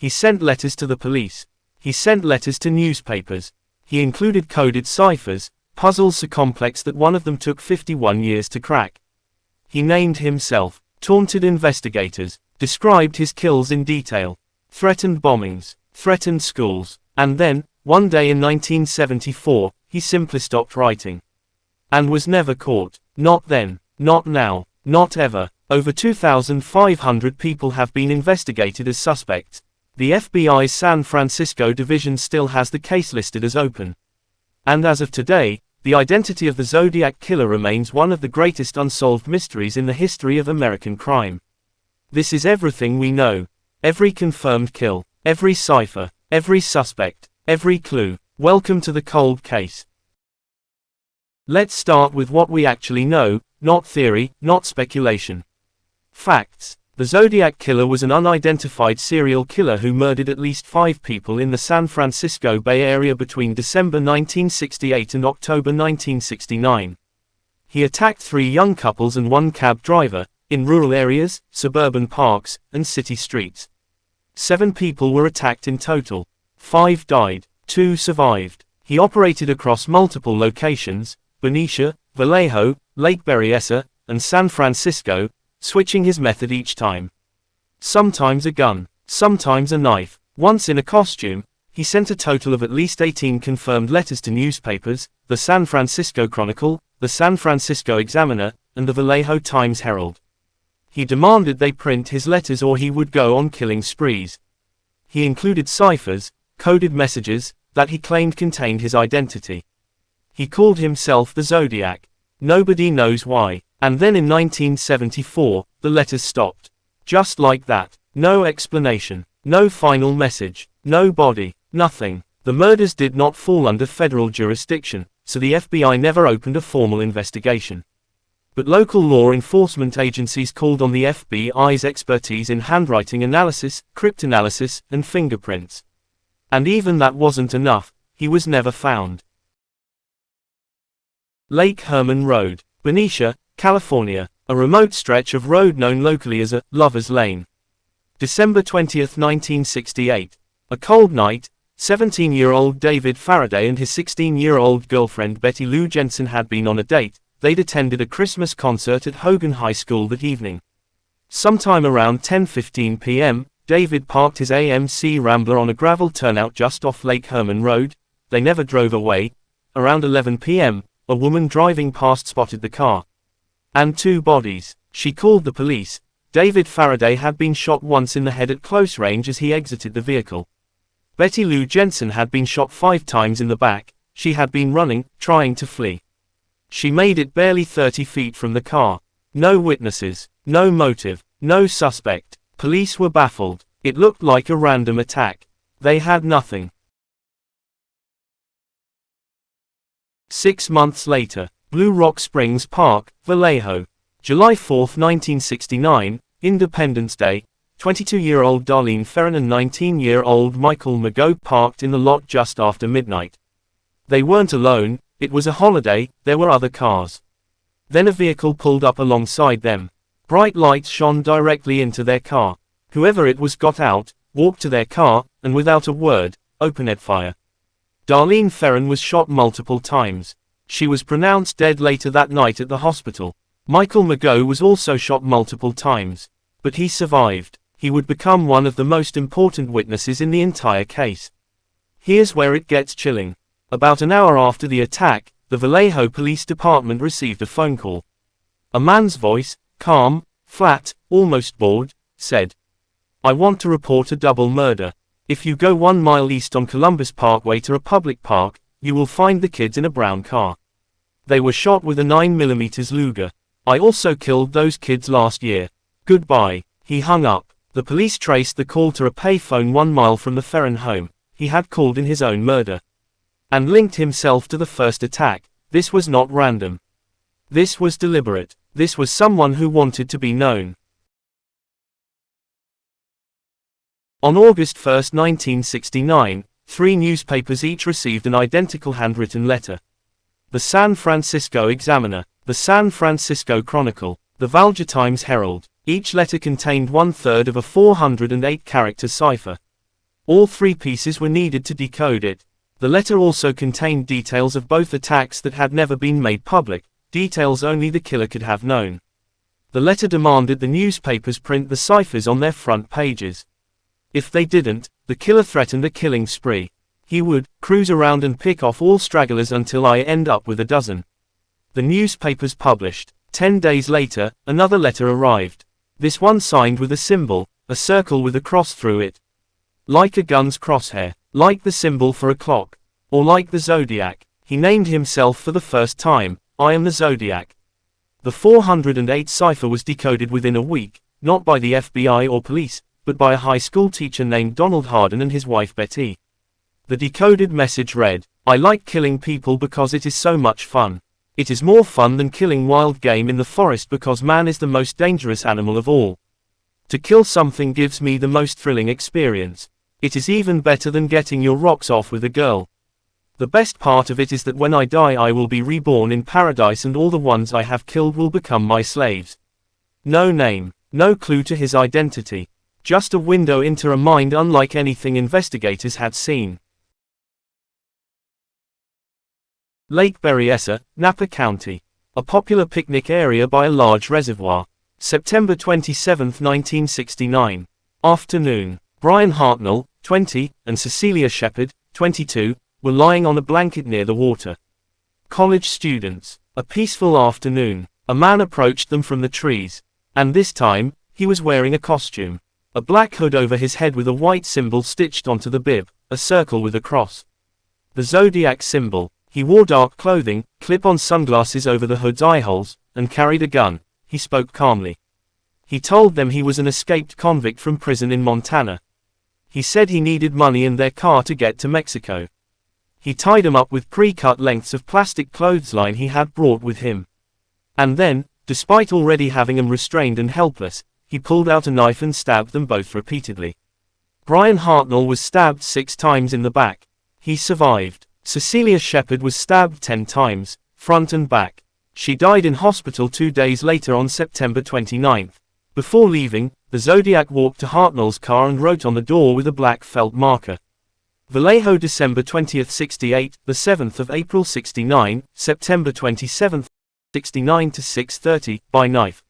He sent letters to the police. He sent letters to newspapers. He included coded ciphers, puzzles so complex that one of them took 51 years to crack. He named himself, taunted investigators, described his kills in detail, threatened bombings, threatened schools, and then, one day in 1974, he simply stopped writing. And was never caught. Not then, not now, not ever. Over 2,500 people have been investigated as suspects. The FBI's San Francisco division still has the case listed as open. And as of today, the identity of the Zodiac killer remains one of the greatest unsolved mysteries in the history of American crime. This is everything we know. Every confirmed kill, every cipher, every suspect, every clue. Welcome to the cold case. Let's start with what we actually know, not theory, not speculation. Facts. The Zodiac killer was an unidentified serial killer who murdered at least 5 people in the San Francisco Bay Area between December 1968 and October 1969. He attacked 3 young couples and 1 cab driver, in rural areas, suburban parks, and city streets. 7 people were attacked in total. 5 died, 2 survived. He operated across multiple locations, Benicia, Vallejo, Lake Berryessa, and San Francisco, switching his method each time. Sometimes a gun, sometimes a knife, once in a costume. He sent a total of at least 18 confirmed letters to newspapers, the San Francisco Chronicle, the San Francisco Examiner, and the Vallejo Times-Herald. He demanded they print his letters or he would go on killing sprees. He included ciphers, coded messages, that he claimed contained his identity. He called himself the Zodiac. Nobody knows why. And then in 1974, the letters stopped. Just like that. No explanation. No final message. No body. Nothing. The murders did not fall under federal jurisdiction, so the FBI never opened a formal investigation. But local law enforcement agencies called on the FBI's expertise in handwriting analysis, cryptanalysis, and fingerprints. And even that wasn't enough. He was never found. Lake Herman Road, Benicia, California, a remote stretch of road known locally as a Lover's Lane. December 20, 1968. A cold night, 17-year-old David Faraday and his 16-year-old girlfriend Betty Lou Jensen had been on a date. They'd attended a Christmas concert at Hogan High School that evening. Sometime around 10:15 p.m., David parked his AMC Rambler on a gravel turnout just off Lake Herman Road. They never drove away. Around 11 p.m., a woman driving past spotted the car. And 2 bodies. She called the police. David Faraday had been shot once in the head at close range as he exited the vehicle. Betty Lou Jensen had been shot 5 times in the back. She had been running, trying to flee. She made it barely 30 feet from the car. No witnesses, no motive, no suspect. Police were baffled. It looked like a random attack. They had nothing. 6 months later, Blue Rock Springs Park, Vallejo. July 4, 1969, Independence Day. 22-year-old Darlene Ferrin and 19-year-old Michael Mageau parked in the lot just after midnight. They weren't alone. It was a holiday. There were other cars. Then a vehicle pulled up alongside them. Bright lights shone directly into their car. Whoever it was got out, walked to their car, and without a word, opened fire. Darlene Ferrin was shot multiple times. She was pronounced dead later that night at the hospital. Michael Mageau was also shot multiple times. But he survived. He would become one of the most important witnesses in the entire case. Here's where it gets chilling. About an hour after the attack, the Vallejo Police Department received a phone call. A man's voice, calm, flat, almost bored, said, "I want to report a double murder. If you go 1 mile east on Columbus Parkway to Republic Park, you will find the kids in a brown car. They were shot with a 9mm Luger. I also killed those kids last year. Goodbye." He hung up. The police traced the call to a payphone 1 mile from the Ferrin home. He had called in his own murder. And linked himself to the first attack. This was not random. This was deliberate. This was someone who wanted to be known. On August 1, 1969, 3 newspapers each received an identical handwritten letter. The San Francisco Examiner, the San Francisco Chronicle, the Vallejo Times-Herald. Each letter contained 1/3 of a 408-character cipher. All three pieces were needed to decode it. The letter also contained details of both attacks that had never been made public, details only the killer could have known. The letter demanded the newspapers print the ciphers on their front pages. If they didn't, the killer threatened a killing spree. He would cruise around and pick off all stragglers until I end up with a dozen. The newspapers published. 10 days later, another letter arrived. This one signed with a symbol, a circle with a cross through it. Like a gun's crosshair, like the symbol for a clock, or like the Zodiac. He named himself for the first time, I am the Zodiac. The 408 cipher was decoded within a week, not by the FBI or police, but by a high school teacher named Donald Harden and his wife Betty. The decoded message read, I like killing people because it is so much fun. It is more fun than killing wild game in the forest because man is the most dangerous animal of all. To kill something gives me the most thrilling experience. It is even better than getting your rocks off with a girl. The best part of it is that when I die I will be reborn in paradise and all the ones I have killed will become my slaves. No name, no clue to his identity. Just a window into a mind unlike anything investigators had seen. Lake Berryessa, Napa County. A popular picnic area by a large reservoir. September 27, 1969. Afternoon. Brian Hartnell, 20, and Cecilia Shepard, 22, were lying on a blanket near the water. College students. A peaceful afternoon. A man approached them from the trees. And this time, he was wearing a costume. A black hood over his head with a white symbol stitched onto the bib, a circle with a cross. The Zodiac symbol. He wore dark clothing, clip-on sunglasses over the hood's eyeholes, and carried a gun. He spoke calmly. He told them he was an escaped convict from prison in Montana. He said he needed money and their car to get to Mexico. He tied them up with pre-cut lengths of plastic clothesline he had brought with him. And then, despite already having them restrained and helpless, he pulled out a knife and stabbed them both repeatedly. Brian Hartnell was stabbed 6 times in the back. He survived. Cecilia Shepard was stabbed 10 times, front and back. She died in hospital 2 days later on September 29. Before leaving, the Zodiac walked to Hartnell's car and wrote on the door with a black felt marker. Vallejo, December 20, 68, the 7th of April 69, September 27, 69 to 6:30, by knife.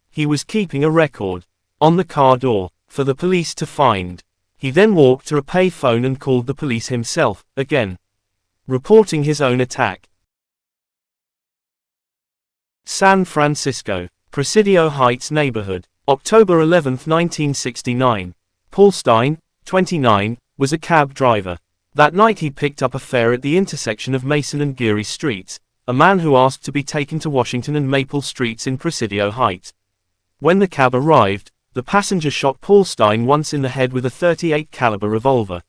He was keeping a record on the car door for the police to find. He then walked to a pay phone and called the police himself, again, reporting his own attack. San Francisco, Presidio Heights neighborhood, October 11, 1969. Paul Stein, 29, was a cab driver. That night he picked up a fare at the intersection of Mason and Geary Streets, a man who asked to be taken to Washington and Maple Streets in Presidio Heights. When the cab arrived, the passenger shot Paul Stein once in the head with a .38 caliber revolver.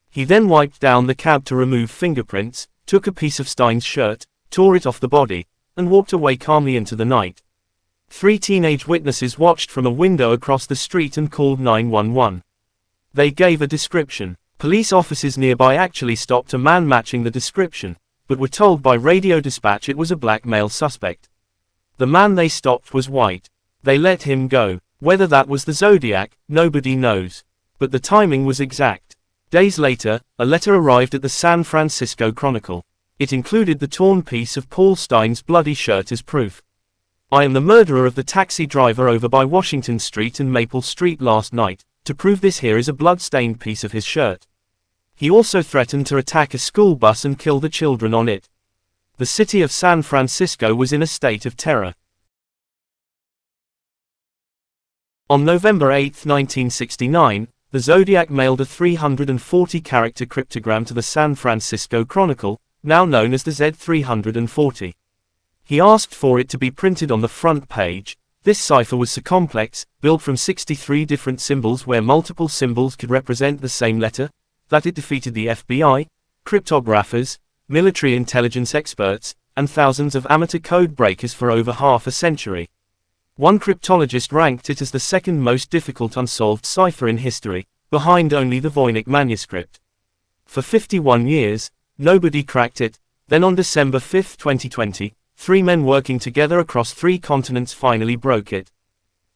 He then wiped down the cab to remove fingerprints, took a piece of Stein's shirt, tore it off the body, and walked away calmly into the night. 3 teenage witnesses watched from a window across the street and called 911. They gave a description. Police officers nearby actually stopped a man matching the description, but were told by radio dispatch it was a black male suspect. The man they stopped was white. They let him go. Whether that was the Zodiac, nobody knows. But the timing was exact. Days later, a letter arrived at the San Francisco Chronicle. It included the torn piece of Paul Stein's bloody shirt as proof. I am the murderer of the taxi driver over by Washington Street and Maple Street last night. To prove this, here is a blood-stained piece of his shirt. He also threatened to attack a school bus and kill the children on it. The city of San Francisco was in a state of terror. On November 8, 1969, the Zodiac mailed a 340-character cryptogram to the San Francisco Chronicle, now known as the Z340. He asked for it to be printed on the front page. This cipher was so complex, built from 63 different symbols where multiple symbols could represent the same letter, that it defeated the FBI, cryptographers, military intelligence experts, and thousands of amateur code breakers for over half a century. One cryptologist ranked it as the second most difficult unsolved cipher in history, behind only the Voynich manuscript. For 51 years, nobody cracked it. Then on December 5, 2020, 3 men working together across 3 continents finally broke it.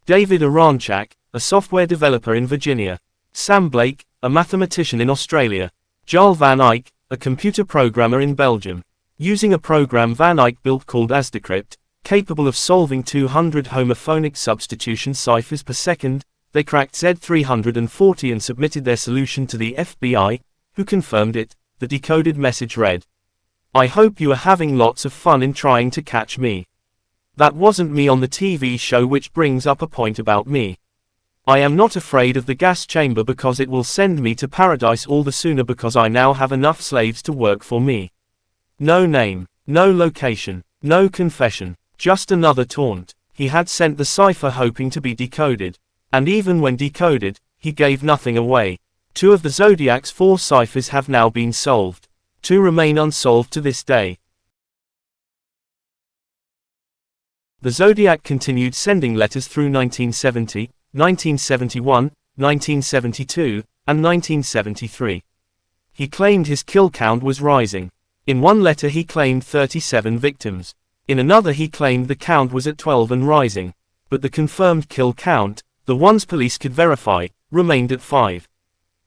David Aranchak, a software developer in Virginia. Sam Blake, a mathematician in Australia. Jarl van Eyck, a computer programmer in Belgium. Using a program Van Eyck built called AsDecrypt, capable of solving 200 homophonic substitution ciphers per second, they cracked Z340 and submitted their solution to the FBI, who confirmed it. The decoded message read, "I hope you are having lots of fun in trying to catch me. That wasn't me on the TV show, which brings up a point about me. I am not afraid of the gas chamber because it will send me to paradise all the sooner because I now have enough slaves to work for me." No name, no location, no confession, just another taunt. He had sent the cipher hoping to be decoded. And even when decoded, he gave nothing away. 2 of the Zodiac's 4 ciphers have now been solved. 2 remain unsolved to this day. The Zodiac continued sending letters through 1970, 1971, 1972, and 1973. He claimed his kill count was rising. In one letter he claimed 37 victims. In another he claimed the count was at 12 and rising. But the confirmed kill count, the ones police could verify, remained at 5.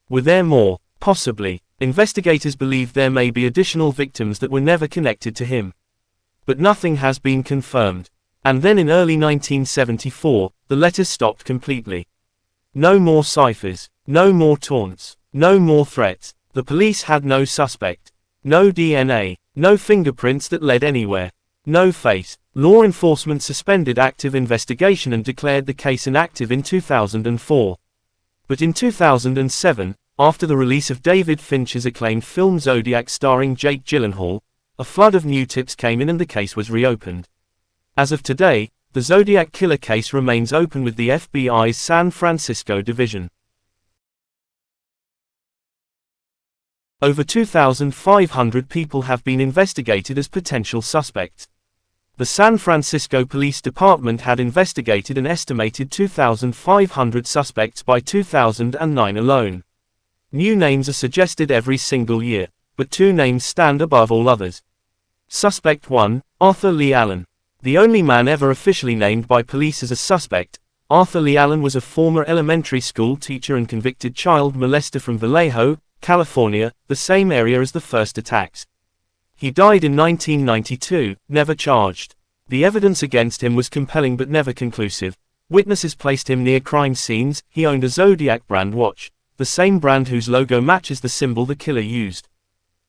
Were there more? Possibly. Investigators believe there may be additional victims that were never connected to him. But nothing has been confirmed. And then in early 1974, the letters stopped completely. No more ciphers, no more taunts, no more threats. The police had no suspect. No DNA, no fingerprints that led anywhere. No face. Law enforcement suspended active investigation and declared the case inactive in 2004. But in 2007, after the release of David Fincher's acclaimed film Zodiac starring Jake Gyllenhaal, a flood of new tips came in and the case was reopened. As of today, the Zodiac killer case remains open with the FBI's San Francisco division. Over 2,500 people have been investigated as potential suspects. The San Francisco Police Department had investigated an estimated 2,500 suspects by 2009 alone. New names are suggested every single year, but 2 names stand above all others. Suspect 1, Arthur Lee Allen. The only man ever officially named by police as a suspect, Arthur Lee Allen was a former elementary school teacher and convicted child molester from Vallejo, California, the same area as the first attacks. He died in 1992, never charged. The evidence against him was compelling but never conclusive. Witnesses placed him near crime scenes. He owned a Zodiac brand watch, the same brand whose logo matches the symbol the killer used.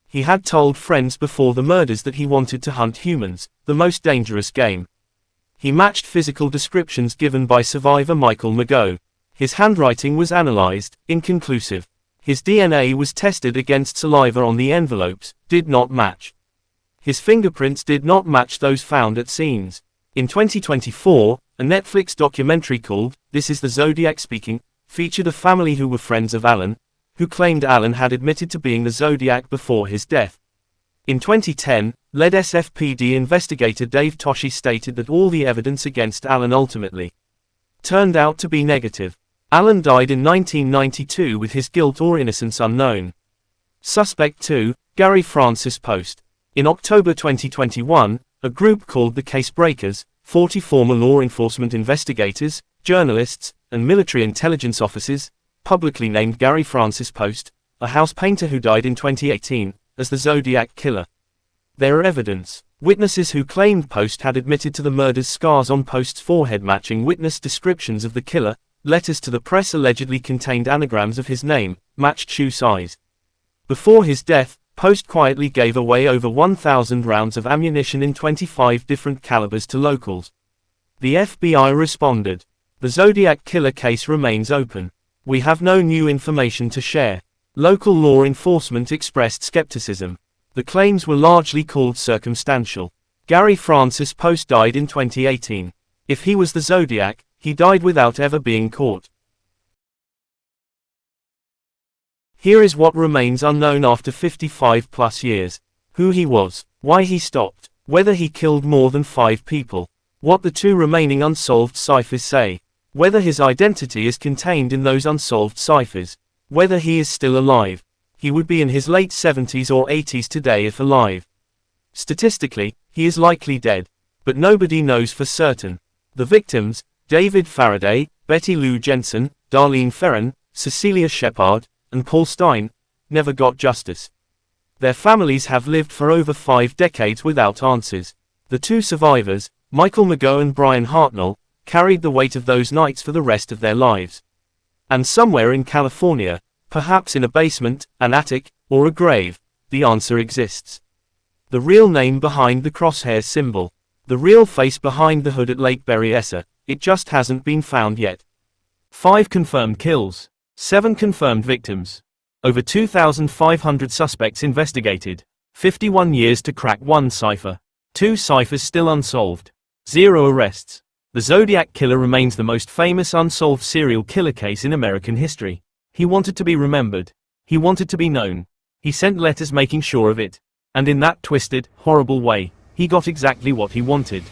He had told friends before the murders that he wanted to hunt humans, the most dangerous game. He matched physical descriptions given by survivor Michael Mago. His handwriting was analyzed, inconclusive. His DNA was tested against saliva on the envelopes, did not match. His fingerprints did not match those found at scenes. In 2024, a Netflix documentary called This Is the Zodiac Speaking featured a family who were friends of Allen, who claimed Allen had admitted to being the Zodiac before his death. In 2010, lead SFPD investigator Dave Toschi stated that all the evidence against Allen ultimately turned out to be negative. Allen died in 1992 with his guilt or innocence unknown. Suspect 2, Gary Francis Post. In October 2021, a group called the Case Breakers, 40 former law enforcement investigators, journalists, and military intelligence officers, publicly named Gary Francis Post, a house painter who died in 2018, as the Zodiac killer. Their evidence. Witnesses who claimed Post had admitted to the murders. Scars on Post's forehead matching witness descriptions of the killer. Letters to the press allegedly contained anagrams of his name, matched shoe size. Before his death, Post quietly gave away over 1,000 rounds of ammunition in 25 different calibers to locals. The FBI responded. The Zodiac killer case remains open. We have no new information to share. Local law enforcement expressed skepticism. The claims were largely called circumstantial. Gary Francis Post died in 2018. If he was the Zodiac, he died without ever being caught. Here is what remains unknown after 55+ years. Who he was, why he stopped, whether he killed more than 5 people, what the 2 remaining unsolved ciphers say, whether his identity is contained in those unsolved ciphers, whether he is still alive. He would be in his late 70s or 80s today if alive. Statistically, he is likely dead, but nobody knows for certain. The victims, David Faraday, Betty Lou Jensen, Darlene Ferrin, Cecilia Shepard, and Paul Stein, never got justice. Their families have lived for over 5 decades without answers. The two survivors, Michael Mageau and Brian Hartnell, carried the weight of those nights for the rest of their lives. And somewhere in California, perhaps in a basement, an attic, or a grave, the answer exists. The real name behind the crosshair symbol. The real face behind the hood at Lake Berryessa, it just hasn't been found yet. 5 confirmed kills. 7 confirmed victims. Over 2,500 suspects investigated. 51 years to crack one cipher. 2 ciphers still unsolved. 0 arrests. The Zodiac killer remains the most famous unsolved serial killer case in American history. He wanted to be remembered. He wanted to be known. He sent letters making sure of it. And in that twisted, horrible way, he got exactly what he wanted.